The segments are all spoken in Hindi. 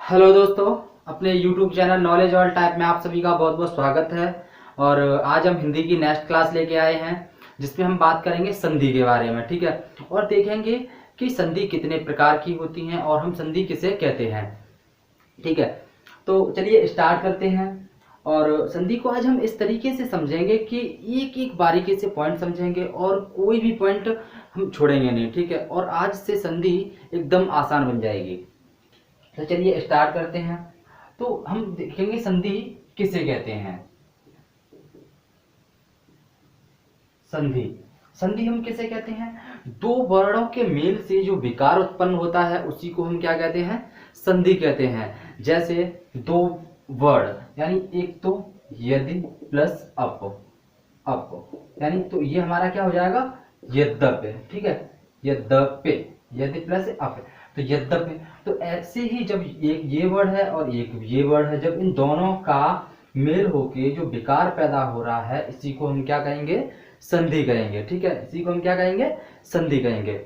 हेलो दोस्तों, अपने YouTube channel knowledge all type में आप सभी का बहुत बहुत स्वागत है। और आज हम हिंदी की नेक्स्ट क्लास लेके आए हैं जिसमें हम बात करेंगे संधि के बारे में। ठीक है, और देखेंगे कि संधि कितने प्रकार की होती हैं और हम संधि किसे कहते हैं। ठीक है, तो चलिए स्टार्ट करते हैं। और संधि को आज हम इस तरीके से समझेंगे कि एक एक बारीकी से पॉइंट समझेंगे और कोई भी पॉइंट हम छोड़ेंगे नहीं। ठीक है, और आज से संधि एकदम आसान बन जाएगी। तो चलिए स्टार्ट करते हैं। तो हम देखेंगे संधि किसे कहते हैं। संधि संधि हम किसे कहते हैं? दो वर्णों के मेल से जो विकार उत्पन्न होता है उसी को हम क्या कहते हैं? संधि कहते हैं। जैसे दो वर्ड, यानी एक तो यदि प्लस अप, यानी तो ये हमारा क्या हो जाएगा? यद्यपि। ठीक है, यद्यपि, यदि प्लस अप, तो यद्यपि। तो ऐसे ही जब एक ये वर्ड है और एक ये वर्ड है, जब इन दोनों का मेल होके जो विकार पैदा हो रहा है इसी को हम क्या कहेंगे? संधि कहेंगे। ठीक है, इसी को हम क्या कहेंगे? संधि कहेंगे।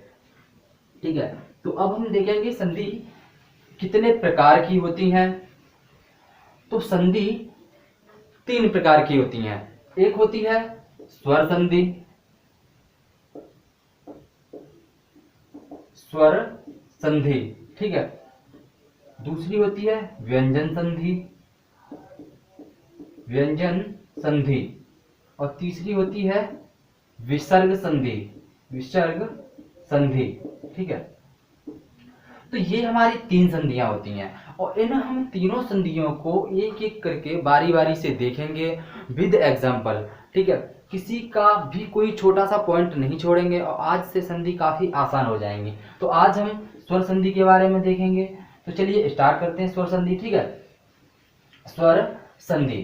ठीक है, तो अब हम देखेंगे संधि कितने प्रकार की होती हैं। तो संधि तीन प्रकार की होती हैं। एक होती है स्वर संधि, स्वर संधि। ठीक है, दूसरी होती है व्यंजन संधि, व्यंजन संधि। और तीसरी होती है विसर्ग संधि, विसर्ग संधि। ठीक है, तो ये हमारी तीन संधियां होती हैं और इन हम तीनों संधियों को एक एक करके बारी बारी से देखेंगे विद एग्जाम्पल। ठीक है, किसी का भी कोई छोटा सा पॉइंट नहीं छोड़ेंगे और आज से संधि काफी आसान हो जाएंगी। तो आज हम स्वर संधि के बारे में देखेंगे। तो चलिए स्टार्ट करते हैं स्वर संधि। ठीक है, स्वर संधि।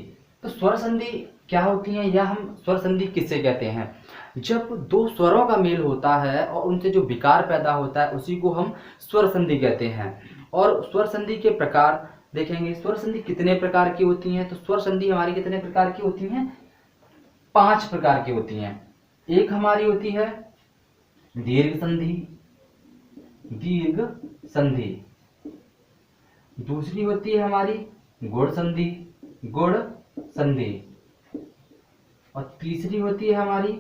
तो स्वर संधि क्या होती है या हम स्वर संधि किससे कहते हैं? जब दो स्वरों का मेल होता है और उनसे जो विकार पैदा होता है उसी को हम स्वर संधि कहते हैं। और स्वर संधि के प्रकार देखेंगे। स्वर संधि कितने प्रकार की होती हैं? तो स्वर संधि हमारी कितने प्रकार की होती हैं? 5 प्रकार की होती हैं। एक हमारी होती है दीर्घ संधि, दीर्घ संधि। दूसरी होती है हमारी गुण संधि, गुण संधि। और तीसरी होती है हमारी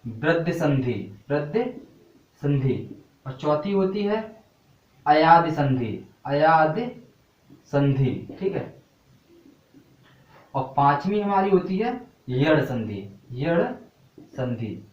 वृद्ध संधि, वृद्ध संधि। और चौथी होती है अयाद संधि, अयाद संधि। ठीक है, और पांचवी हमारी होती है यड़ संधि, यड़ संधि।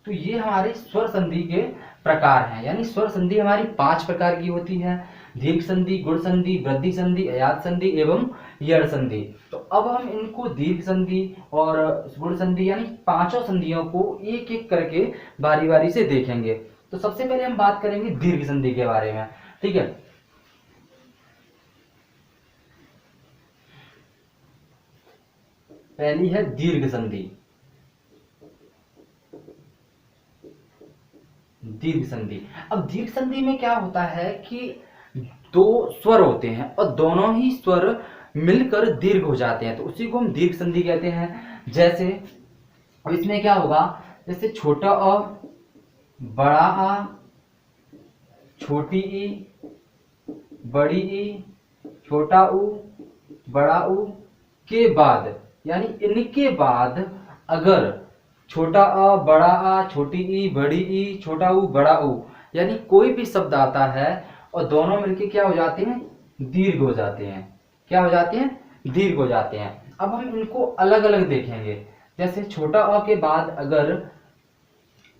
तो ये हमारे स्वर संधि के प्रकार हैं। यानी स्वर संधि हमारी 5 प्रकार की होती है: दीर्घ संधि, गुण संधि, वृद्धि संधि, अयाद संधि एवं यड़ संधि। तो अब हम इनको दीर्घ संधि और गुण संधि यानी पांचों संधियों को एक एक करके बारी बारी से देखेंगे। तो सबसे पहले हम बात करेंगे दीर्घ संधि के बारे में। ठीक है, पहली है दीर्घ संधि। दीर्घ संधि। अब दीर्घ संधि में क्या होता है कि दो स्वर होते हैं और दोनों ही स्वर मिलकर दीर्घ हो जाते हैं, तो उसी को हम दीर्घ संधि कहते हैं। जैसे अब इसमें क्या होगा? जैसे छोटा अ, बड़ा आ, छोटी ई, बड़ी ई, छोटा ऊ, बड़ा ऊ के बाद, यानी इनके बाद अगर छोटा अ, बड़ा आ, छोटी ई, बड़ी ई, छोटा ऊ, बड़ा ऊ, यानी कोई भी शब्द आता है और दोनों मिलके क्या हो जाते हैं? दीर्घ हो जाते हैं। क्या हो जाते हैं? दीर्घ हो जाते हैं। अब हम इनको अलग अलग देखेंगे। जैसे छोटा अ के बाद अगर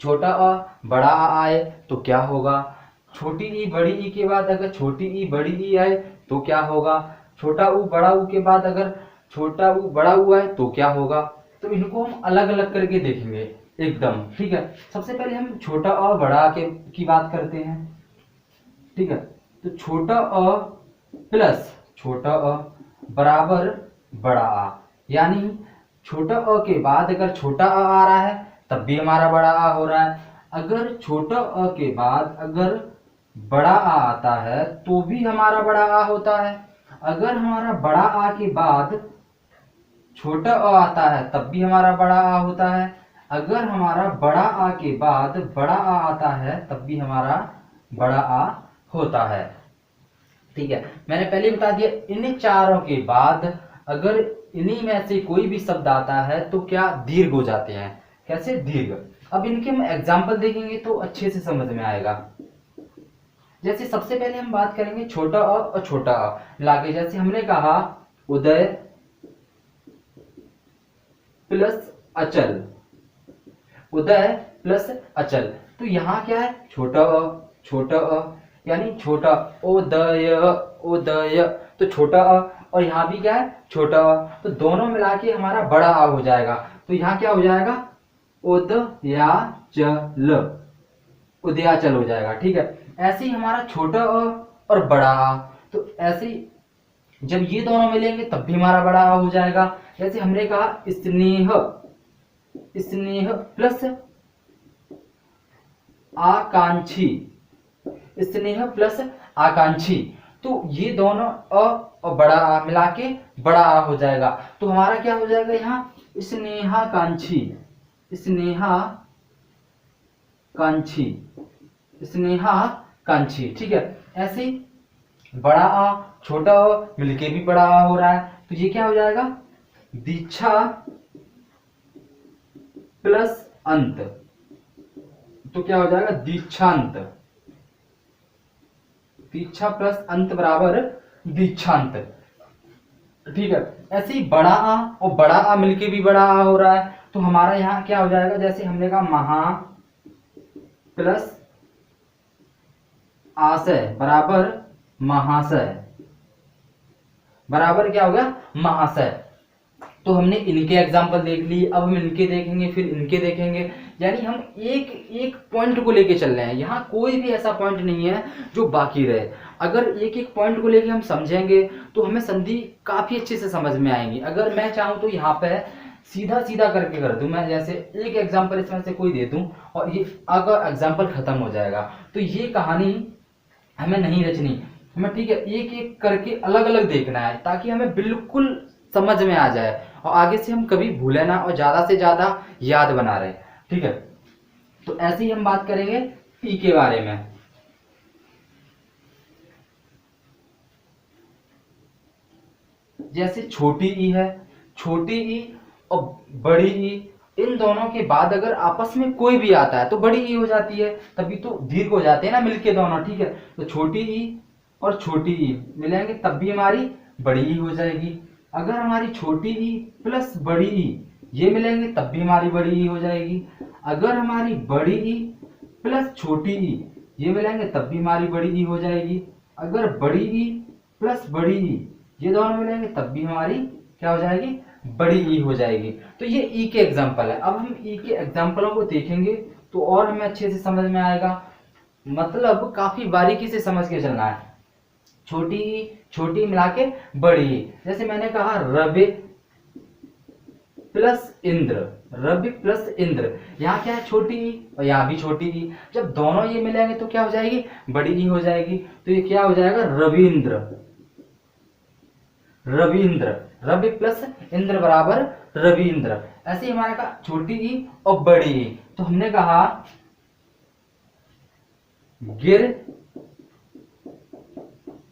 छोटा अ बड़ा आ आए तो क्या होगा? छोटी ई बड़ी ई के बाद अगर छोटी ई बड़ी ई आए तो क्या होगा? छोटा ऊ बड़ा ऊ के बाद अगर छोटा ऊ बड़ा ऊ आए तो क्या होगा? तो इनको हम अलग अलग करके देखेंगे एकदम। ठीक है, सबसे पहले हम छोटा अ बड़ा के की बात करते हैं। ठीक है, तो छोटा अ प्लस छोटा अ बराबर बड़ा आ, यानी छोटा अ के बाद अगर छोटा अ आ रहा है तब भी हमारा बड़ा आ हो रहा है। अगर छोटा अ के बाद अगर बड़ा आ आता है तो भी हमारा बड़ा आ होता है। अगर हमारा बड़ा आ के बाद छोटा अ आता है तब भी हमारा बड़ा आ होता है। अगर हमारा बड़ा आ के बाद बड़ा आ आता है तब भी हमारा बड़ा आ होता है। ठीक है, मैंने पहले बता दिया, इन चारों के बाद अगर इन्हीं में से कोई भी शब्द आता है तो क्या दीर्घ हो जाते हैं। कैसे? दीर्घ। अब इनके हम एग्जाम्पल देखेंगे तो अच्छे से समझ में आएगा। जैसे सबसे पहले हम बात करेंगे छोटा अ और छोटा अ लाके। जैसे हमने कहा उदय प्लस अचल, उदय प्लस अचल, तो यहाँ क्या है? छोटा अ, यानी छोटा उदय, उदय, तो छोटा अ, और यहाँ भी क्या है? छोटा अ, तो दोनों मिला के हमारा बड़ा आ हो जाएगा। तो यहाँ क्या हो जाएगा? उदयाचल, उदयाचल हो जाएगा। ठीक है, ऐसे ही हमारा छोटा अ और बड़ा आ, तो ऐसे ही जब ये दोनों मिलेंगे तब भी हमारा बड़ा आ हो जाएगा। जैसे हमने कहा स्नेह, स्नेह प्लस आकांक्षी, स्नेह प्लस आकांक्षी, तो ये दोनों अ और बड़ा आ मिला के बड़ा आ हो जाएगा। तो हमारा क्या हो जाएगा यहाँ? स्नेहाकांक्षी, स्नेहाकांक्षी, स्नेहाकांक्षी। ठीक है, ऐसे ही बड़ा आ छोटा अ मिलके भी बड़ा आ हो रहा है, तो ये क्या हो जाएगा? दीक्षा प्लस अंत, तो क्या हो जाएगा? दीक्षांत, दीक्षा प्लस अंत बराबर दीक्षांत। ठीक है, ऐसे ही बड़ा आ और बड़ा आ मिलके भी बड़ा आ हो रहा है, तो हमारा यहाँ क्या हो जाएगा? जैसे हमने कहा महा प्लस आशय बराबर महाशय, बराबर क्या हो गया? महाशय। तो हमने इनके एग्जाम्पल देख लिए, अब हम इनके देखेंगे, फिर इनके देखेंगे। यानी हम एक एक पॉइंट को लेके चल रहे हैं, यहाँ कोई भी ऐसा पॉइंट नहीं है जो बाकी रहे। अगर एक एक पॉइंट को लेके हम समझेंगे तो हमें संधि काफी अच्छे से समझ में आएंगी। अगर मैं चाहूँ तो यहाँ पे सीधा सीधा करके कर दूं, मैं जैसे एक एग्जाम्पल इसमें से कोई दे दूं और ये अगर एग्जाम्पल खत्म हो जाएगा, तो ये कहानी हमें नहीं रचनी, हमें ठीक है एक एक करके अलग अलग देखना है ताकि हमें बिल्कुल समझ में आ जाए और आगे से हम कभी भूले ना और ज्यादा से ज्यादा याद बना रहे। ठीक है, तो ऐसे ही हम बात करेंगे ई के बारे में। जैसे छोटी ई है, छोटी ई और बड़ी ई, इन दोनों के बाद अगर आपस में कोई भी आता है तो बड़ी ई हो जाती है, तभी तो दीर्घ हो जाते हैं ना मिलके दोनों। ठीक है, तो छोटी ई और छोटी ई मिलेंगे तब भी हमारी बड़ी ई हो जाएगी। अगर हमारी छोटी ई प्लस बड़ी ई ये मिलेंगे तब भी हमारी बड़ी ई हो जाएगी। अगर हमारी बड़ी ई प्लस छोटी ई ये मिलेंगे तब भी हमारी बड़ी ई हो जाएगी। अगर बड़ी ई प्लस बड़ी ई ये दोनों मिलेंगे तब भी हमारी क्या हो जाएगी? बड़ी ई हो जाएगी। तो ये ई के एग्जाम्पल है। अब हम ई के एग्जाम्पलों को देखेंगे तो और हमें अच्छे से समझ में आएगा, मतलब काफी बारीकी से समझ के चलना है। छोटी ई छोटी मिला के बड़ी ई, जैसे मैंने कहा रवि प्लस इंद्र, रवि प्लस इंद्र, यहाँ क्या है? छोटी ई और यहाँ भी छोटी ई, जब दोनों ये मिलेंगे तो क्या हो जाएगी? बड़ी ई हो जाएगी। तो ये क्या हो जाएगा? रविंद्र, रविंद्र, रवि प्लस इंद्र बराबर रविंद्र। ऐसे ही हमारा कहा छोटी ई और बड़ी ई, तो हमने कहा गिर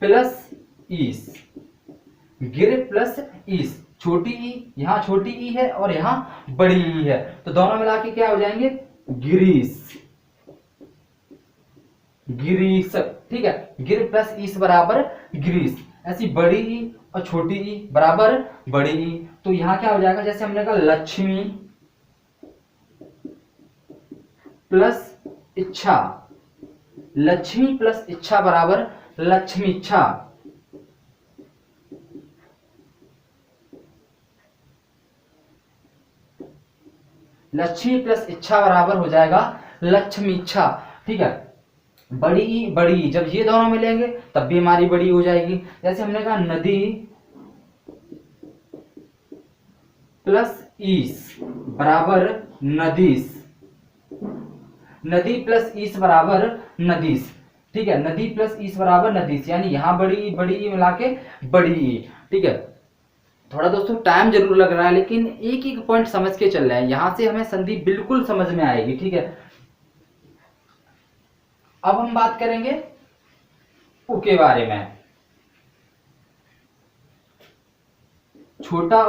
प्लस ईस, गिर प्लस ईस, छोटी ई, यहाँ छोटी ई है और यहाँ बड़ी ई है, तो दोनों मिला के क्या हो जाएंगे? गिरीश, गिरीश। ठीक है, गिर प्लस ईस बराबर गिरीश। ऐसी बड़ी ई और छोटी ई बराबर बड़ी ई, तो यहाँ क्या हो जाएगा? जैसे हमने कहा लक्ष्मी प्लस इच्छा, लक्ष्मी प्लस इच्छा बराबर लक्ष्मी इच्छा। लक्ष्मी प्लस इच्छा बराबर हो जाएगा लक्ष्मी इच्छा। ठीक है, बड़ी ई बड़ी ई, जब ये दोनों मिलेंगे तब भी हमारी बड़ी हो जाएगी। जैसे हमने कहा नदी प्लस ईस बराबर नदीस, नदी प्लस ईस बराबर नदीस। ठीक है, नदी प्लस ईस बराबर नदीस, यानी यहाँ बड़ी ई मिला के बड़ी ई। ठीक है, थोड़ा दोस्तों टाइम जरूर लग रहा है लेकिन एक एक पॉइंट समझ के चल रहे हैं, यहां से हमें संधि बिल्कुल समझ में आएगी। ठीक है, अब हम बात करेंगे उ के बारे में। छोटा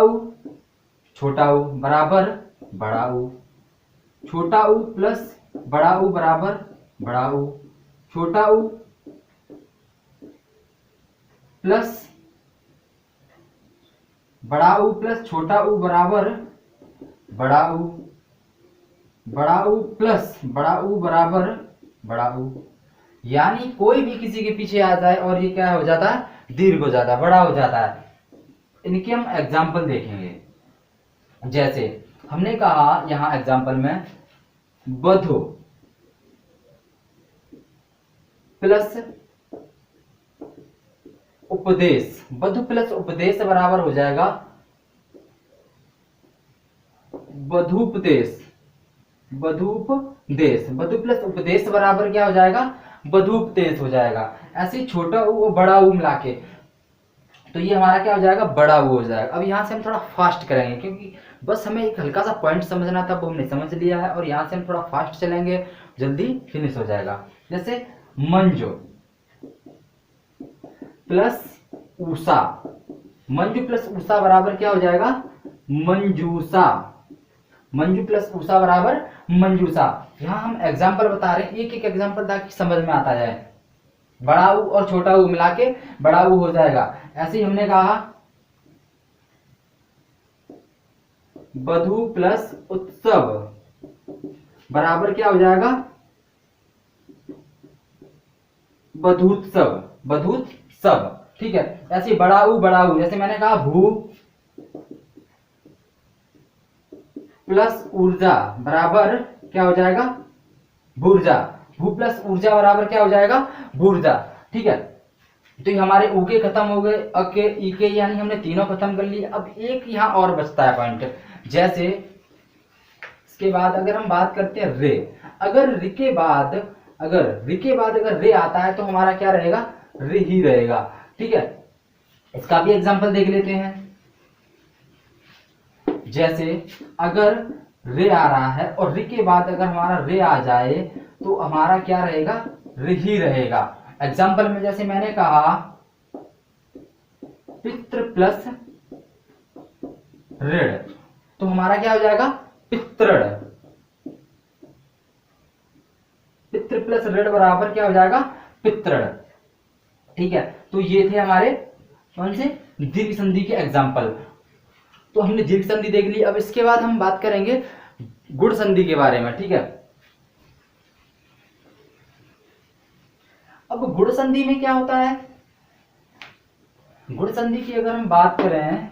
उ बराबर बड़ा उ, छोटा उ प्लस बड़ा उ बराबर बड़ा उ, छोटा उ प्लस बड़ा उ प्लस छोटा उ बराबर बड़ा उ, बड़ा उ प्लस बड़ा उ बराबर बड़ा उ। यानी कोई भी किसी के पीछे आ जाए और ये क्या हो जाता है, दीर्घ हो जाता है, बड़ा हो जाता है। इनके हम एग्जाम्पल देखेंगे। जैसे हमने कहा यहां एग्जाम्पल में बधु प्लस उपदेश, बधु प्लस उपदेश बराबर हो जाएगा बधुपदेश, बधुपदेश, बधु प्लस उपदेश बराबर क्या हो जाएगा, बधुपदेश हो जाएगा। ऐसे ही छोटा उ और बड़ा उ मिला के तो ये हमारा क्या हो जाएगा, बड़ा उ हो जाएगा। अब यहाँ से हम थोड़ा फास्ट करेंगे क्योंकि बस हमें एक हल्का सा पॉइंट समझना था, वो हमने समझ लिया है, और यहाँ से हम थोड़ा फास्ट चलेंगे, जल्दी फिनिश हो जाएगा। जैसे मंजू प्लस उषा, मंजू प्लस उषा बराबर क्या हो जाएगा, मंजूषा, मंजू प्लस उषा बराबर मंजूषा। यहाँ हम एग्जाम्पल बता रहे हैं, एक एक एग्जाम्पल ताकि समझ में आता जाए। बड़ा उ और छोटा उ मिला के बड़ा उ हो जाएगा। ऐसे ही हमने कहा बधु प्लस उत्सव बराबर क्या हो जाएगा, बधुत्सव, बधुत्सव। ठीक है, ऐसे बड़ा उ, जैसे मैंने कहा भू प्लस ऊर्जा बराबर क्या हो जाएगा, भूर्जा, भू प्लस ऊर्जा बराबर क्या हो जाएगा, भूर्जा। ठीक है, तो ये हमारे ऊ के खत्म हो गए, अ के, ई के, यानी हमने तीनों खत्म कर लिए। अब एक यहाँ और बचता है पॉइंट। जैसे इसके बाद अगर हम बात करते हैं रे, अगर रि के बाद अगर रे आता है तो हमारा क्या रहेगा, रे ही रहेगा। ठीक है, इसका भी एग्जांपल देख लेते हैं। जैसे अगर रे आ रहा है और रि के बाद अगर हमारा रे आ जाए तो हमारा क्या रहेगा, रि ही रहेगा। एग्जांपल में जैसे मैंने कहा पितृ प्लस ऋण, तो हमारा क्या हो जाएगा, पितृण, पितृ प्लस ऋण बराबर क्या हो जाएगा, पितृण। ठीक है, तो ये थे हमारे कौन से, दीर्घ संधि के एग्जाम्पल। तो हमने दीर्घ संधि देख ली। अब इसके बाद हम बात करेंगे गुण संधि के बारे में। ठीक है, अब गुण संधि में क्या होता है, गुण संधि की अगर हम बात करें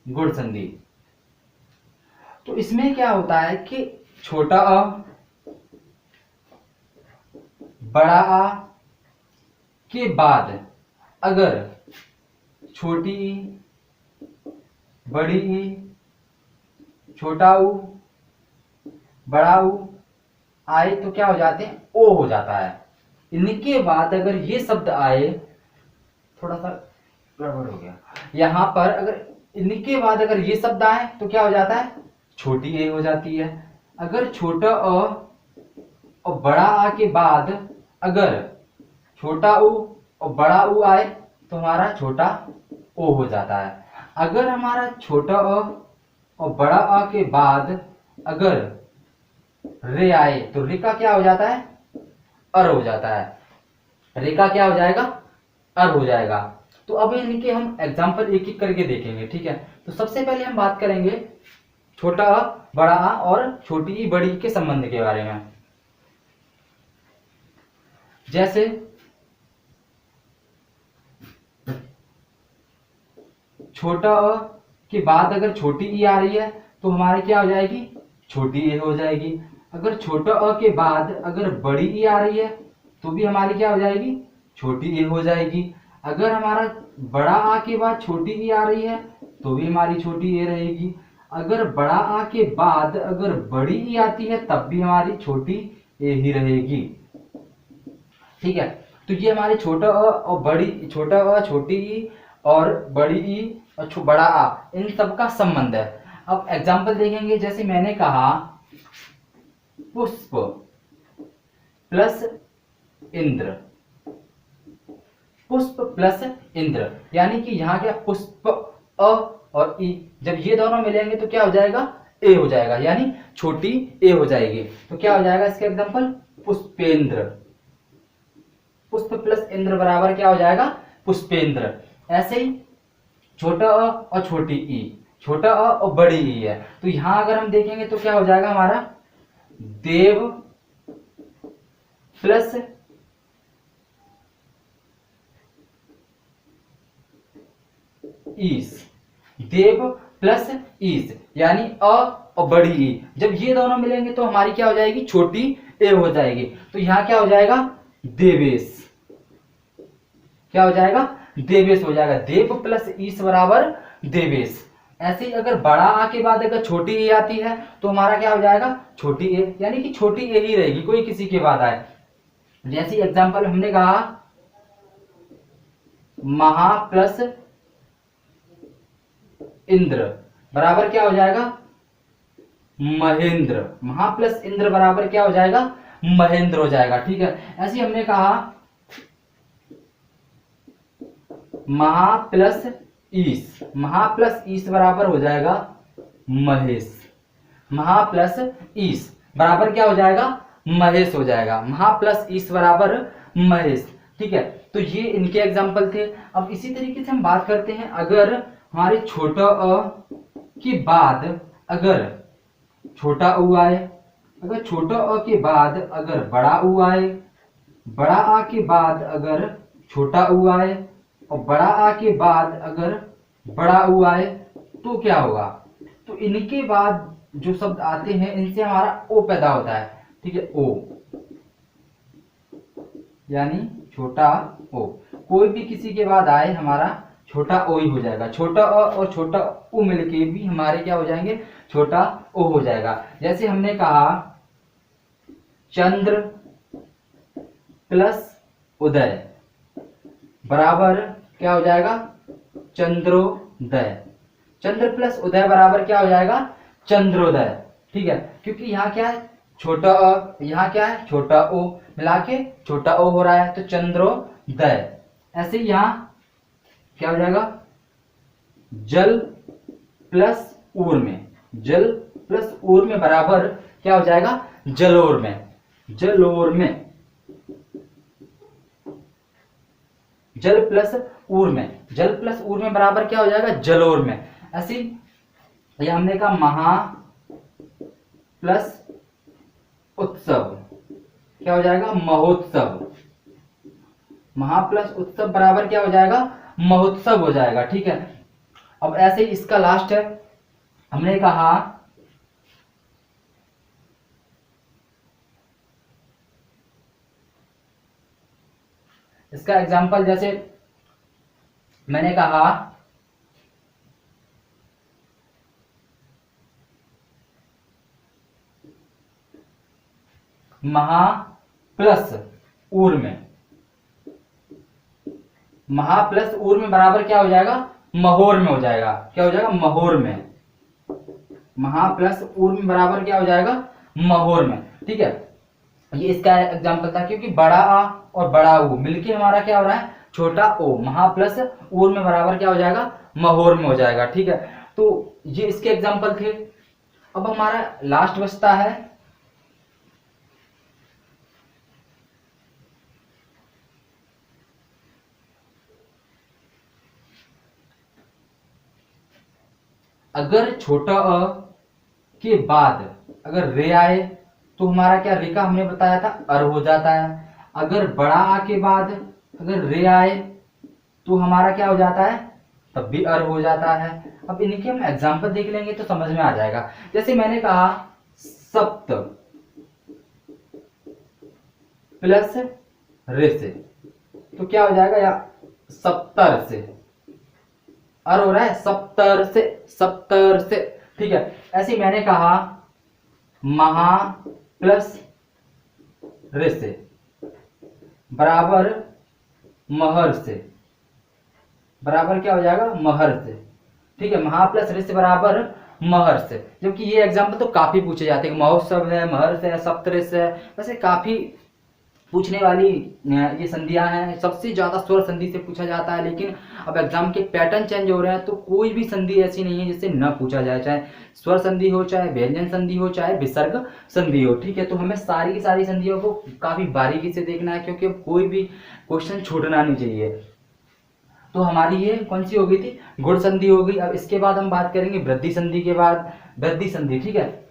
गुण संधि, तो इसमें क्या होता है कि छोटा अ बड़ा आ के बाद अगर छोटी ई, बड़ी ई, छोटा उ, बड़ा उ आए तो क्या हो जाते हैं, ओ हो जाता है। इनके बाद अगर ये शब्द आए, थोड़ा सा गड़बड़ हो गया यहां पर, अगर इनके बाद अगर ये शब्द आए तो क्या हो जाता है, छोटी ए हो जाती है। अगर छोटा अ और बड़ा आ के बाद अगर छोटा उ और बड़ा उ आए तो हमारा छोटा ओ हो जाता है। अगर हमारा छोटा अ और बड़ा आ के बाद अगर रे आए तो रे का क्या हो जाता है, अर हो जाता है। रे का क्या हो जाएगा, अर हो जाएगा। तो अब इनके हम एग्जाम्पल एक एक करके देखेंगे। ठीक है, तो सबसे पहले हम बात करेंगे छोटा अ, बड़ा आ और छोटी ई, बड़ी ई के संबंध के बारे में। जैसे छोटा अ के बाद अगर छोटी ई आ रही है तो हमारी क्या हो जाएगी, छोटी ए हो जाएगी। अगर छोटा अ के बाद अगर बड़ी ई आ रही है तो भी हमारी क्या हो जाएगी, छोटी ए हो जाएगी। अगर हमारा बड़ा आ के बाद छोटी ई आ रही है तो भी हमारी छोटी ए रहेगी। अगर बड़ा आ के बाद अगर बड़ी ई आती है तब भी हमारी छोटी ए ही रहेगी। ठीक है, तो ये हमारे छोटा अ और बड़ी, छोटा अ, छोटी ई और बड़ी ई और बड़ा आ, इन सब का संबंध है। अब एग्जाम्पल देखेंगे। जैसे मैंने कहा पुष्प प्लस इंद्र, पुष्प प्लस इंद्र, यानी कि यहाँ क्या पुष्प अ और ई, जब ये दोनों मिलेंगे तो क्या हो जाएगा, ए हो जाएगा, यानी छोटी ए हो जाएगी। तो क्या हो जाएगा इसका एग्जांपल, पुष्पेंद्र। पुष्प प्लस इंद्र बराबर क्या हो जाएगा, पुष्पेंद्र। ऐसे ही छोटा अ और छोटी ई, छोटा अ और बड़ी ई है, तो यहां अगर हम देखेंगे तो क्या हो जाएगा हमारा, देव प्लस ईस, देव प्लस ईस, यानी अ और बड़ी ई, जब ये दोनों मिलेंगे तो हमारी क्या हो जाएगी, छोटी ए हो जाएगी। तो यहां क्या हो जाएगा, देवेश, क्या हो जाएगा, देवेश हो जाएगा। देव प्लस ईस बराबर देवेश। ऐसे ही अगर बड़ा आ के बाद अगर छोटी ए आती है तो हमारा क्या हो जाएगा, छोटी ए, यानी कि छोटी ए ही रहेगी, कोई किसी के बाद आए। जैसे एग्जांपल हमने कहा महा प्लस इंद्र बराबर क्या हो जाएगा, महेंद्र। महा प्लस इंद्र बराबर क्या हो जाएगा, महेंद्र हो जाएगा। ठीक है, ऐसे ही हमने कहा महा प्लस ईस, महा प्लस ईस बराबर हो जाएगा महेश। महा प्लस ईस बराबर क्या हो जाएगा, महेश हो जाएगा। महा प्लस ईस बराबर महेश। ठीक है, तो ये इनके एग्जाम्पल थे। अब इसी तरीके से हम बात करते हैं, अगर हमारे छोटा अ के बाद अगर छोटा उ आए, अगर छोटा अ के बाद अगर बड़ा उ आए, बड़ा आ के बाद अगर छोटा उ आए, और बड़ा आ के बाद अगर बड़ा उ आए, तो क्या होगा, तो इनके बाद जो शब्द आते हैं इनसे हमारा ओ पैदा होता है। ठीक है, ओ यानी छोटा ओ, कोई भी किसी के बाद आए हमारा छोटा ओ ही हो जाएगा। छोटा अ और छोटा उ मिलके भी हमारे क्या हो जाएंगे, छोटा ओ हो जाएगा। जैसे हमने कहा चंद्र प्लस उदय बराबर क्या हो जाएगा, चंद्रोदय। चंद्र प्लस उदय बराबर क्या हो जाएगा, चंद्रोदय। ठीक है, क्योंकि यहाँ क्या है, छोटा अ, यहाँ क्या है, छोटा ओ, मिला के छोटा ओ हो रहा है, तो चंद्रोदय। ऐसे ही यहाँ क्या हो जाएगा, जल प्लस ऊर्मे, जल प्लस ऊर्मे बराबर क्या हो जाएगा, जलोर में। जलोर में, जल प्लस ऊर्मे, जल प्लस ऊर्मे बराबर क्या हो जाएगा, जलोर में। ऐसे ये हमने कहा महा प्लस उत्सव क्या हो जाएगा, महोत्सव। महा प्लस उत्सव बराबर क्या हो जाएगा, महोत्सव हो जाएगा। ठीक है, अब ऐसे ही इसका लास्ट है, हमने कहा इसका एग्जाम्पल, जैसे मैंने कहा महा प्लस ऊर्मे, महा प्लस ऊर्मे बराबर क्या हो जाएगा, महोर में हो जाएगा। क्या हो जाएगा, महोर में। महा प्लस ऊर्मे बराबर क्या हो जाएगा, महोर में। ठीक है, ये इसका एग्जाम्पल था, क्योंकि बड़ा आ और बड़ा ऊ मिलके हमारा क्या हो रहा है, छोटा ओ। महा प्लस ऊर्मे बराबर क्या हो जाएगा, महोर में हो जाएगा। ठीक है, तो ये इसके एग्जाम्पल थे। अब हमारा लास्ट बचता है अगर छोटा अ के बाद अगर रे आए तो हमारा क्या, रे का हमने बताया था अर हो जाता है। अगर बड़ा आ के बाद अगर रे आए तो हमारा क्या हो जाता है, तब भी अर हो जाता है। अब इनके हम एग्जांपल देख लेंगे तो समझ में आ जाएगा। जैसे मैंने कहा सप्त प्लस रे से, तो क्या हो जाएगा, या सप्तर से, अर हो रहा है, सप्तर से, सप्तर से। ठीक है, ऐसे ही मैंने कहा महा प्लस रे से बराबर महर से, बराबर क्या हो जाएगा, महर से। ठीक है, महा प्लस रे से बराबर महर्ष, जबकि ये एग्जाम्पल तो काफी पूछे जाते हैं, महोत्सव है, महर्ष है, सप्तऋष है, वैसे काफी पूछने वाली ये संधियां हैं। सबसे ज्यादा स्वर संधि से पूछा जाता है, लेकिन अब एग्जाम के पैटर्न चेंज हो रहे हैं तो कोई भी संधि ऐसी नहीं है जिससे न पूछा जाए, चाहे स्वर संधि हो, चाहे व्यंजन संधि हो, चाहे विसर्ग संधि हो। ठीक है, तो हमें सारी की सारी संधियों को काफी बारीकी से देखना है, क्योंकि अब कोई भी क्वेश्चन छूटना नहीं चाहिए। तो हमारी ये कौन सी हो गई थी, गुण संधि हो गई। अब इसके बाद हम बात करेंगे वृद्धि संधि के बाद, वृद्धि संधि। ठीक है,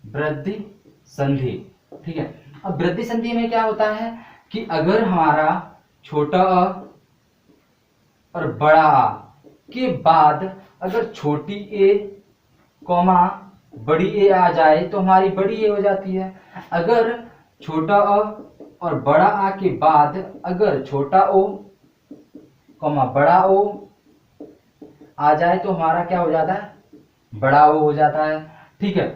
वृद्धि संधि। ठीक है, अब वृद्धि संधि में क्या होता है कि अगर हमारा छोटा अ और बड़ा आ के बाद अगर छोटी ए कॉमा बड़ी ए आ जाए तो हमारी बड़ी ए हो जाती है। अगर छोटा अ और बड़ा आ के बाद अगर छोटा ओ कॉमा बड़ा ओ आ जाए तो हमारा क्या हो जाता है, बड़ा ओ हो जाता है। ठीक है,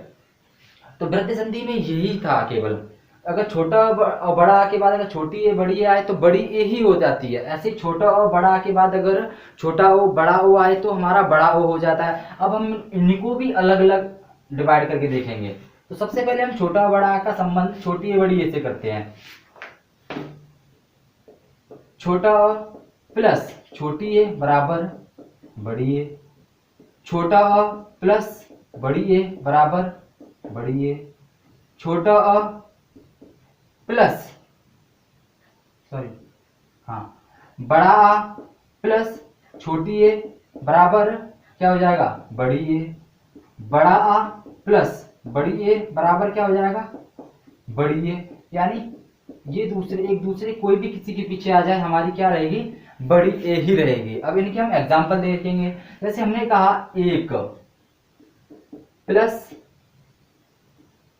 तो वृद्धि संधि में यही था केवल, अगर छोटा और बड़ा आ के बाद अगर छोटी ए बड़ी ए आए तो बड़ी ए ही हो जाती है। ऐसे ही छोटा और बड़ा आ के बाद अगर छोटा ओ बड़ा ओ आए तो हमारा बड़ा ओ हो जाता है। अब हम इनको भी अलग अलग डिवाइड करके देखेंगे। तो सबसे पहले हम छोटा और बड़ा आ का संबंध छोटी ए बड़ी ए से करते हैं। छोटा अ प्लस छोटी ए बराबर बड़ी ए, छोटा अ प्लस बड़ी ए बराबर बड़ी ए, छोटा अ प्लस सॉरी हाँ बड़ा आ प्लस छोटी ए बराबर क्या हो जाएगा, बड़ी ए, बड़ा आ प्लस बड़ी ए बराबर क्या हो जाएगा, बड़ी ए। यानी ये दूसरे एक दूसरे कोई भी किसी के पीछे आ जाए हमारी क्या रहेगी, बड़ी ए ही रहेगी। अब इनके हम एग्जांपल देखेंगे। जैसे हमने कहा एक प्लस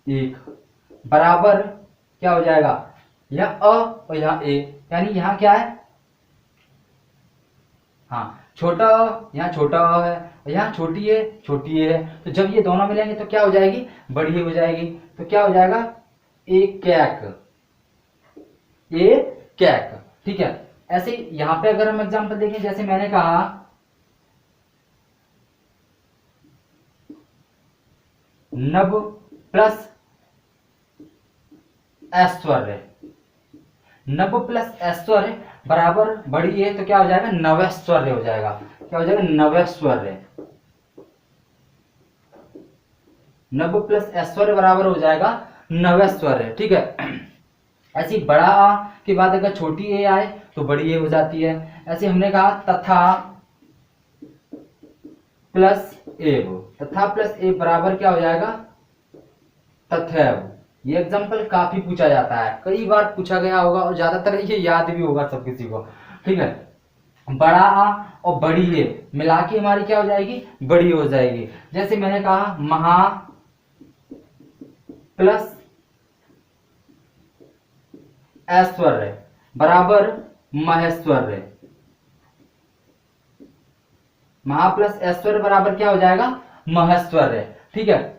एक बराबर क्या हो जाएगा, यह अ और यह ए, यानी यहां क्या है, हाँ छोटा अ, यहाँ छोटा अ है, यहाँ छोटी है। तो जब ये दोनों मिलेंगे तो क्या हो जाएगी, बड़ी हो जाएगी। तो क्या हो जाएगा, एक कैक। ठीक है, ऐसे यहां पे अगर हम एग्जांपल देखें, जैसे मैंने कहा नभ प्लस ऐश्वर्य, नभ प्लस ऐश्वर्य बराबर बड़ी है तो क्या हो जाएगा, नवैश्वर्य हो जाएगा। क्या हो जाएगा, नवैश्वर्य। नभ प्लस ऐश्वर्य बराबर हो जाएगा नवैश्वर्य। ठीक है, ऐसी बड़ा आ के बाद अगर छोटी ए आए तो बड़ी ए हो जाती है। ऐसे हमने कहा तथा प्लस एव, तथा प्लस ए बराबर क्या हो जाएगा, तथैव। ये एग्जांपल काफी पूछा जाता है, कई बार पूछा गया होगा और ज्यादातर ये याद भी होगा सब किसी को। ठीक है, बड़ा आ और बड़ी ए मिला के हमारी क्या हो जाएगी, बड़ी हो जाएगी। जैसे मैंने कहा महा प्लस ऐश्वर्य बराबर महेश्वर्य, महा प्लस ऐश्वर्य बराबर क्या हो जाएगा, महेश्वर्य। ठीक है,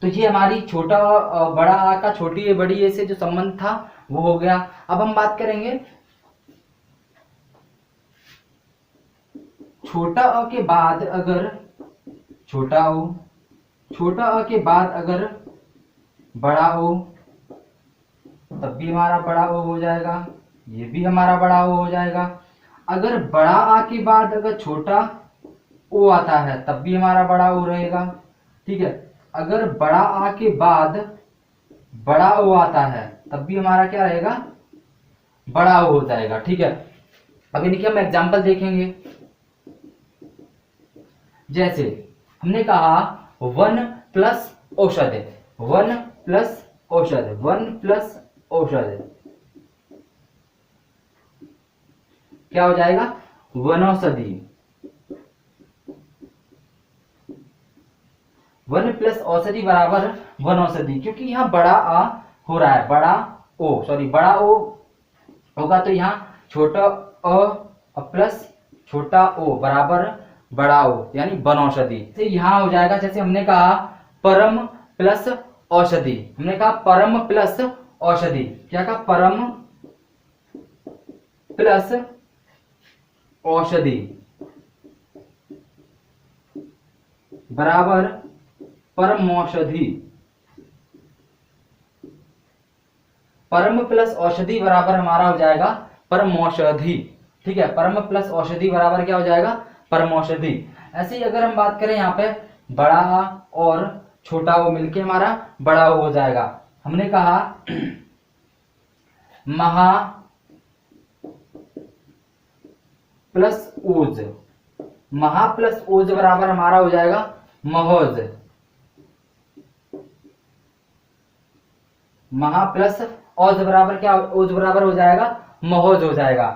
तो ये हमारी छोटा और बड़ा आ का छोटी ए बड़ी ए से जो संबंध था वो हो गया। अब हम बात करेंगे छोटा अ के बाद अगर छोटा अ के बाद अगर बड़ा ओ तब भी हमारा बड़ा ओ हो जाएगा, ये भी हमारा बड़ा ओ हो जाएगा। अगर बड़ा आ के बाद अगर छोटा ओ आता है तब भी हमारा बड़ा ओ रहेगा। ठीक है, अगर बड़ा आ के बाद बड़ा ओ आता है तब भी हमारा क्या रहेगा, बड़ा ओ हो जाएगा। ठीक है, अब इनके हम एग्जांपल देखेंगे। जैसे हमने कहा वन प्लस औषध, वन प्लस औषध, वन प्लस औषध क्या हो जाएगा, वनौषधि। वन प्लस औषधि बराबर वनौषधि, क्योंकि यहाँ बड़ा आ हो रहा है, बड़ा ओ होगा तो यहाँ छोटा अ प्लस छोटा ओ बराबर बड़ा ओ, यानी वनौषधि से यहाँ हो जाएगा। जैसे हमने कहा परम प्लस औषधि, हमने कहा परम प्लस औषधि, क्या कहा, परम प्लस औषधि बराबर परमौषधि। परम प्लस औषधि बराबर हमारा हो जाएगा परमौषधि। ठीक है, परम प्लस औषधि बराबर क्या हो जाएगा, परमौषधि। ऐसे ही अगर हम बात करें यहाँ पे बड़ा आ और छोटा ओ मिलके हमारा बड़ा ओ हो जाएगा। हमने कहा महा प्लस ओज, महा प्लस ओज बराबर हमारा हो जाएगा महोज। महा प्लस औज बराबर क्या, ओज बराबर हो जाएगा महोज हो जाएगा।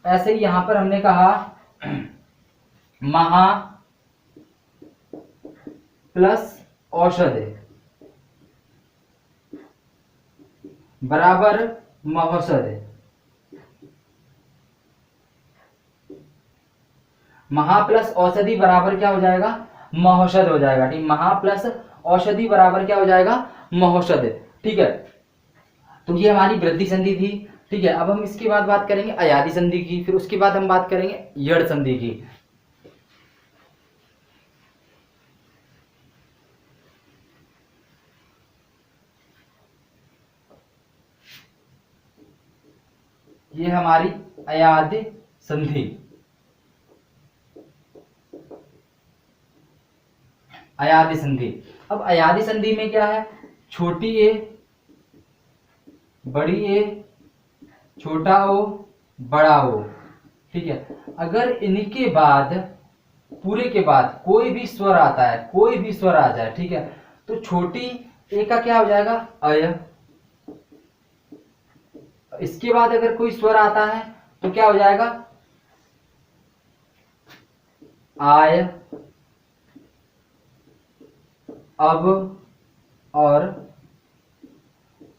ऐसे ही यहां पर हमने कहा महा प्लस औषध बराबर महौषध। महा प्लस औषधि बराबर क्या हो जाएगा, महौषध हो जाएगा। ठीक, महा प्लस औषधि बराबर क्या हो जाएगा, महौषध। ठीक है, तो ये हमारी वृद्धि संधि थी। ठीक है, अब हम इसके बाद बात करेंगे अयादि संधि की, फिर उसके बाद हम बात करेंगे यड़ संधि की। ये हमारी अयादि संधि। अयादि संधि, अब अयादि संधि में क्या है, छोटी ए बड़ी ए छोटा ओ बड़ा ओ। ठीक है, अगर इनके बाद पूरे के बाद कोई भी स्वर आता है, कोई भी स्वर आ जाए, ठीक है, तो छोटी ए का क्या हो जाएगा, अय। इसके बाद अगर कोई स्वर आता है तो क्या हो जाएगा, आय, अब और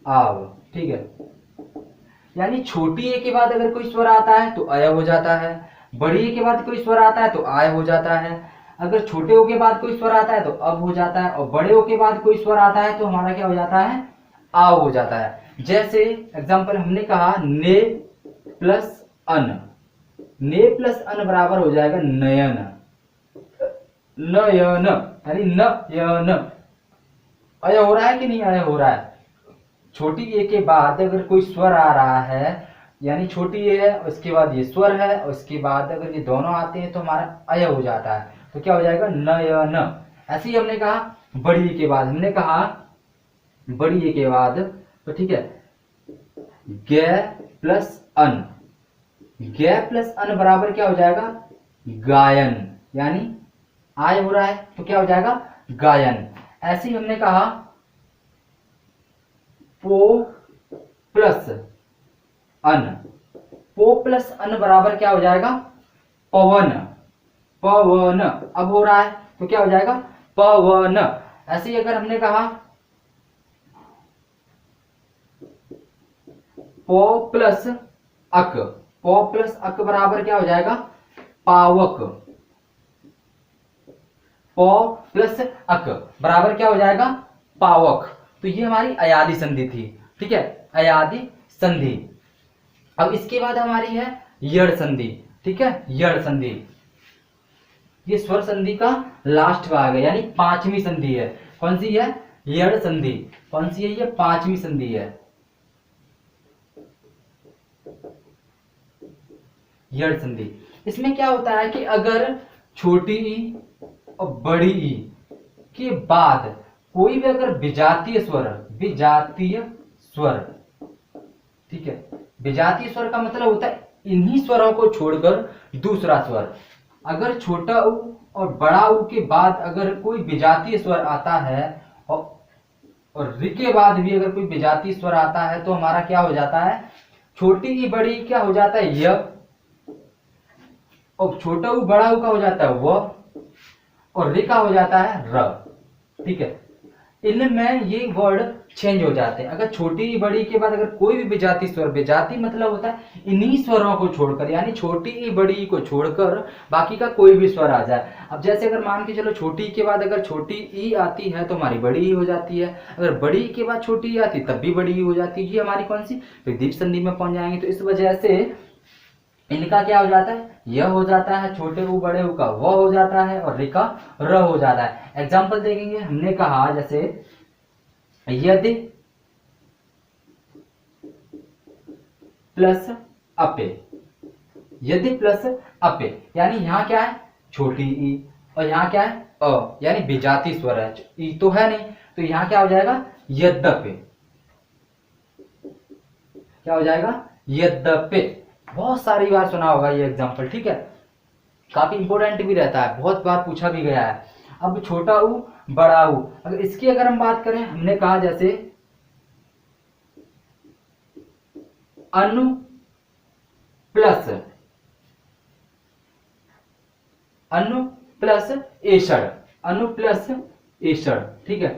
आव। ठीक है, यानी छोटी ए के बाद अगर कोई स्वर आता है तो अय हो जाता है, बड़ी ए के बाद कोई स्वर आता है तो आय हो जाता है, अगर छोटे ओ के बाद कोई स्वर आता है तो अब हो जाता है, और बड़े ओ के बाद कोई स्वर आता है तो हमारा क्या हो जाता है, आव हो जाता है। जैसे एग्जांपल हमने कहा ने प्लस अन, ने प्लस अन बराबर हो जाएगा नयन, नयन यानी नयन। अय हो रहा है कि नहीं, अय हो रहा है। छोटी ए के बाद अगर कोई स्वर आ रहा है, यानी छोटी ए है उसके बाद ये स्वर है, और उसके बाद अगर ये दोनों आते हैं तो हमारा अय हो जाता है, तो क्या हो जाएगा, नयन। ऐसे ही हमने कहा बड़ी ए के बाद, हमने कहा बड़ी ए के बाद, तो ठीक है, गे प्लस अन, गे प्लस अन बराबर क्या हो जाएगा, गायन, यानी आय हो रहा है तो क्या हो जाएगा, गायन। ऐसे ही हमने कहा पो प्लस अन, पो प्लस अन बराबर क्या हो जाएगा, पवन, पवन। अब हो रहा है तो क्या हो जाएगा, पवन। ऐसे ही अगर हमने कहा पो प्लस अक, पो प्लस अक बराबर क्या हो जाएगा, पावक, पो प्लस अक बराबर क्या हो जाएगा, पावक। तो ये हमारी अयादि संधि थी। ठीक है, अयादि संधि। अब इसके बाद हमारी है यड़ संधि। ठीक है, यड़ संधि, ये स्वर संधि का लास्ट भाग है, यानी पांचवी संधि है। कौन सी है, यड़ संधि। कौन सी है, ये पांचवी संधि है, यड़ संधि। इसमें क्या होता है कि अगर छोटी ई और बड़ी ई के बाद कोई भी अगर विजातीय स्वर, विजातीय स्वर, ठीक है, विजातीय स्वर का मतलब होता है इन्हीं स्वरों को छोड़कर दूसरा स्वर। अगर छोटा उ और बड़ा उ के बाद अगर कोई विजातीय स्वर आता है, और रि के बाद भी अगर कोई विजातीय स्वर आता है, तो हमारा क्या हो जाता है, छोटी ई बड़ी क्या हो जाता है, य, और छोटा उ बड़ा उ का हो जाता है व, और रि का हो जाता है र। ठीक है, इनमें ये वर्ड चेंज हो जाते हैं। अगर छोटी बड़ी के बाद अगर कोई भी विजाती स्वर, विजाती मतलब होता है इन्हीं स्वरों को छोड़कर, यानी छोटी बड़ी को छोड़कर बाकी का कोई भी स्वर आ जाए। अब जैसे अगर मान के चलो छोटी के बाद अगर छोटी ई आती है तो हमारी बड़ी ई हो जाती है, अगर बड़ी के बाद छोटी ई आती तब भी बड़ी ई हो जाती है। ये हमारी कौन सी, फिर दीर्घ संधि में पहुंच जाएंगे। तो इस वजह से इनका क्या हो जाता है, यह हो जाता है, छोटे ऊ बड़े ऊ का वह हो जाता है, और रे का र हो जाता है। एग्जाम्पल देखेंगे, हमने कहा जैसे यदि प्लस अपे, यदि प्लस अपे, यानी यहाँ क्या है छोटी ई और यहाँ क्या है अ, यानी विजाती स्वर है, ई तो है नहीं, तो यहाँ क्या हो जाएगा यद्यपि, क्या हो जाएगा यद्यपि। बहुत सारी बार सुना होगा ये एग्जाम्पल, ठीक है, काफी इंपॉर्टेंट भी रहता है, बहुत बार पूछा भी गया है। अब छोटा ऊ बड़ा ऊ, अगर इसकी अगर हम बात करें, हमने कहा जैसे अनु प्लस, अनु प्लस एषण, अनु प्लस एषण, ठीक है।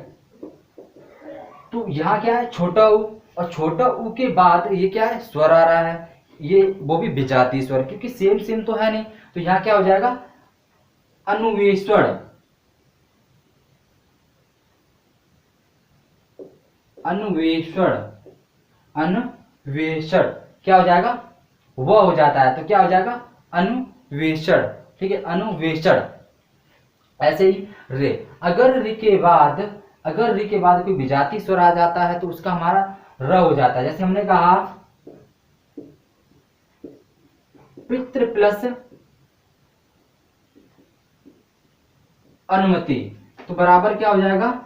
तो यहां क्या है छोटा ऊ, और छोटा ऊ के बाद ये क्या है स्वर आ रहा है, ये वो भी विजाती स्वर, क्योंकि सेम सेम तो है नहीं, तो यहां क्या हो जाएगा अनुवेषण, अन्वेषण, अन्वेषण क्या हो जाएगा वह हो जाता है, तो क्या हो जाएगा अनुवेषण, ठीक है, अनुवेषण। ऐसे ही रे, अगर रे के बाद, अगर रे के बाद कोई विजाती स्वर आ जाता है तो उसका हमारा र हो जाता है। जैसे हमने कहा पितृ प्लस अनुमति, तो बराबर क्या हो जाएगा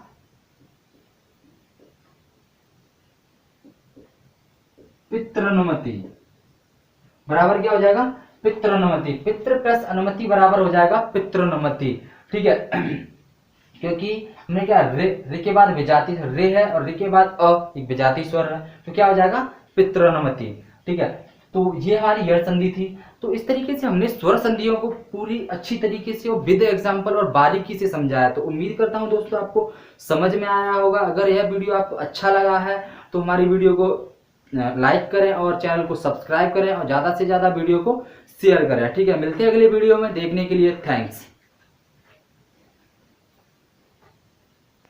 पितृनुमति, बराबर क्या हो जाएगा पितृनुमति, पितृ प्लस अनुमति बराबर हो जाएगा पितृनुमति, ठीक है। क्योंकि हमने क्या रे के बाद विजाती रे है और रे के बाद अ एक विजाती स्वर है, तो क्या हो जाएगा पितृनुमति, ठीक है। तो ये हमारी यड़ संधि थी। तो इस तरीके से हमने स्वर संधियों को पूरी अच्छी तरीके से और विद एग्जाम्पल और बारीकी से समझाया। तो उम्मीद करता हूं दोस्तों आपको समझ में आया होगा। अगर यह वीडियो आपको अच्छा लगा है तो हमारी वीडियो को लाइक करें और चैनल को सब्सक्राइब करें और ज़्यादा से ज़्यादा वीडियो को शेयर करें, ठीक है। मिलते हैं अगले वीडियो में, देखने के लिए थैंक्स।